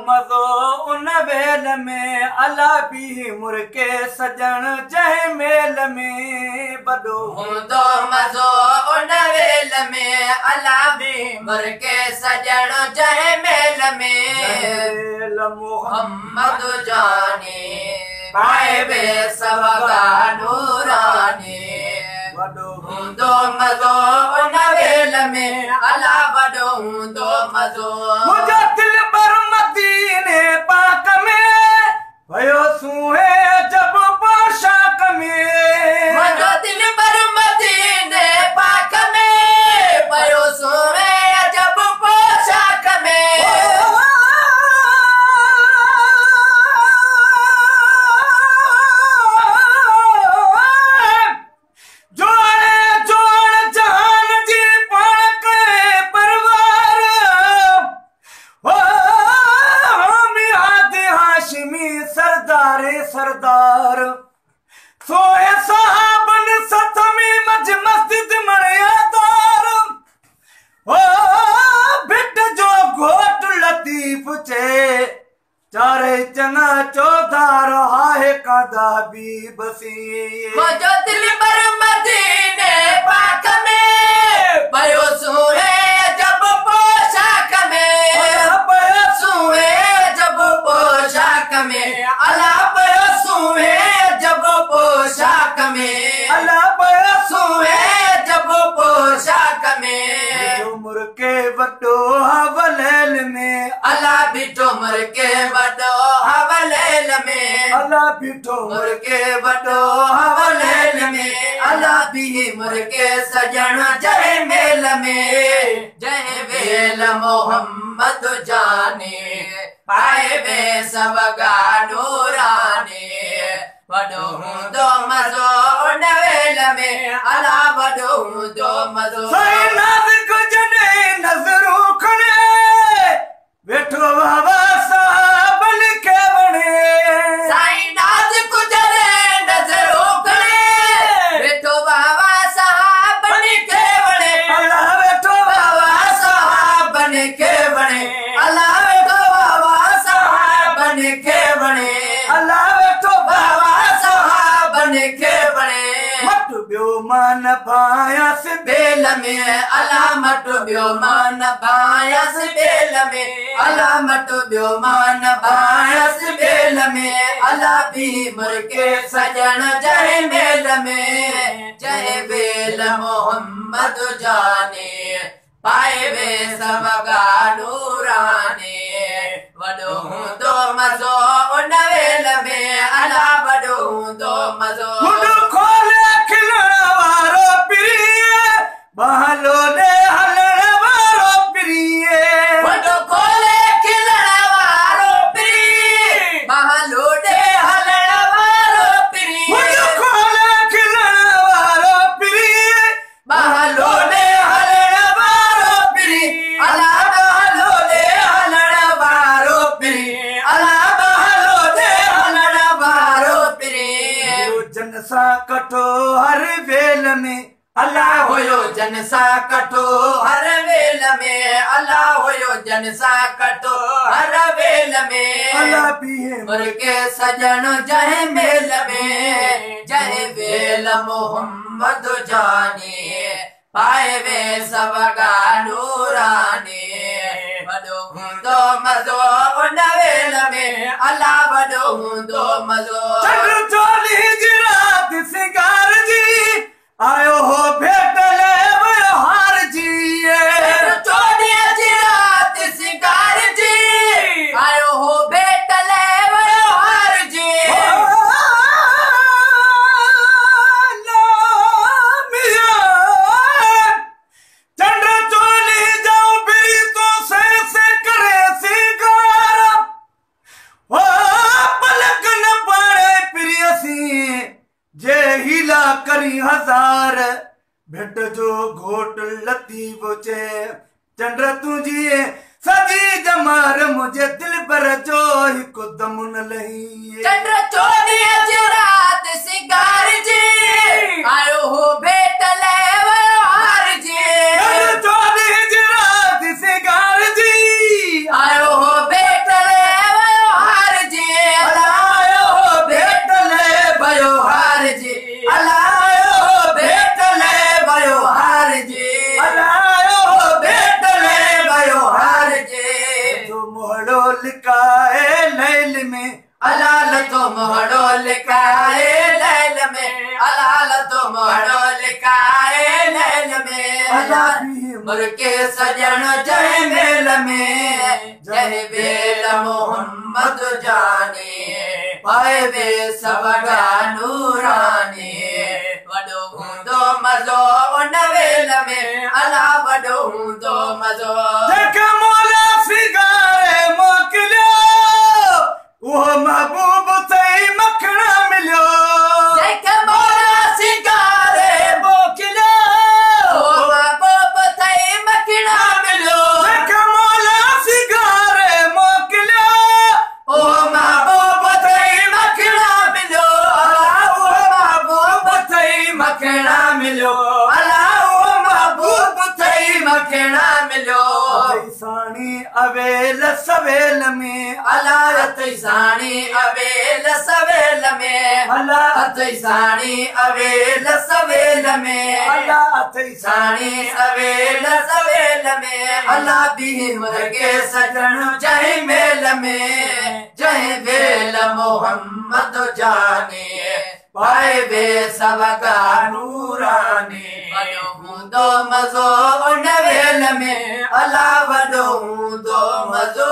मज़ो उन वेल में अला बि मुर्के सजण जंहिं मेल में वॾो हूंदो मज़ो उन वेल में अला बि मुर्के सजण जंहिं मेल में मोहम्मद जाने पाए बे सवगा नूरानी वॾो हूंदो मज़ो उन वेल में अला वॾो हूंदो मज़ो मुंहिंजो दिल पर मदीने पाक में वयो सूहे जब पोशाक में मुंहिंजो दिल पर मदीने पाक में वयो सूहे जब पोशाक में सरदार सोए साहबन सतमी मज मस्जिद मणियादार ओ भिट जो घोट लतीफ चे चारे चना चौधार हाय कादा भी बसी मुंहिंजो दिल पर मदीने पाक में पयो सूहे जब पोशाक में पयो सूहे जब पोशाक में अला पयो सूहे जब पोशाक में अला पयो सूहे जब पोशाक में मुर्के वॾो हवलेल में अला बिठो मुर्के वॾो हवलेल में अला बीठो मुर्के वॾो हवलेल में अला बि मुर्के सजण जंहिं मेल में जंहिं वेल मोहम्मद जाने पाए बे सवगा नूरानी वॾो हूंदो मज़ो उन वेल में अला वॾो हूंदो मज़ो नाज़िक जॾहिं नज़रूं खणे वेठो बाबा साहब लिखे वणे साईं नाज़िक जॾहिं नज़रूं खणे वेठो बाबा साहब लिखे वणे अला वेठो बाबा साहब लिखे वणे अला वेठो बाबा साहब लिखे वणे अला वेठो बाबा साहब लिखे वणे मट ॿियो मान भायास बेल में अलामत ॿियो मान भायस बेल में अलामत ॿियो मान भायस बेल में अला बि मुर्के सजण जंहिं मेल में जंहिं बेल मोहम्मद जाने पाए बे सवगा नूरानी वॾो हूंदो मज़ो उन वेल में अला वॾो हूंदो मज़ो मुंडो खोले खिलण वारो प्रिय बहलो दे हलण वारो प्रिय वॾो खोले खिलण वारो प्रिय बहलो दे हलण वारो प्रिय मुंडो खोले खिलण वारो प्रिय बहलो दे हलण वारो प्रिय अला बहलो दे हलण वारो प्रिय अला बहलो दे हलण वारो प्रिय जन सा कठो हर वेल में अला हुयो जन सा कठो हर वेल में अला हुयो जन सा कठो हर वेल में अला बीहे मुर्के सजण जंहिं मेल में जंहिं वेल मोहम्मद जाने पाए बे सवगा नूरानी वॾो हूंदो मज़ो उन वेल में अला वॾो हूंदो मज़ो चंड चोली जी रात सिंगार जी आयो हो भेटल वयो हार जी चोॾीअ जी राति सिंगार जी आयो हो भेटल वयो हार जी चंड चोली जाओ फिरी तो से करे सिंगार ओ पलक न पाड़े प्रियसी जे हीला करी हजार भेट जो घोट लतीफ चे चंड तुझी सजी जमार मुझे दिल पर जो हिकु दम न लही चंड चोॾीअ जी राति सिंगार जी आयो हो भेटल अल्लाह मुर्के सजन जय मेल में जय बेल मोहम्मद जाने पाए वे सबगा नूरानी वॾो हूंदो मज़ो उन वेल में अल्लाह वॾो हूंदो मज़ो जेके मौला फिगारे मोकिलियो उहो महबूब तई मखणा मिलियो जेके मौला सिंगारे मोकिलियो उहो महबूब तई मखणा मिलियो जेके मौला फिगारे मोकिलियो उहो महबूब तई मखणा मिलियो अल्लाह उहो महबूब तई मखणा मिलियो अल्लाह उहो महबूब तई मखणा मिलियो साणी अवेल सवेल में अल्लाह तई साणी अवेल सवेल में अल्लाह तई साणी अवेल सवेल में अल्लाह तई साणी अवेल सवेल में अल्लाह भी मुर्गे सजन जय मेल में जय बेल मोहम्मद जाने पाए वे सबका नूरानी वॾो हूंदो मज़ो उन वेल में अल्लाह वॾो हूंदो मज़ो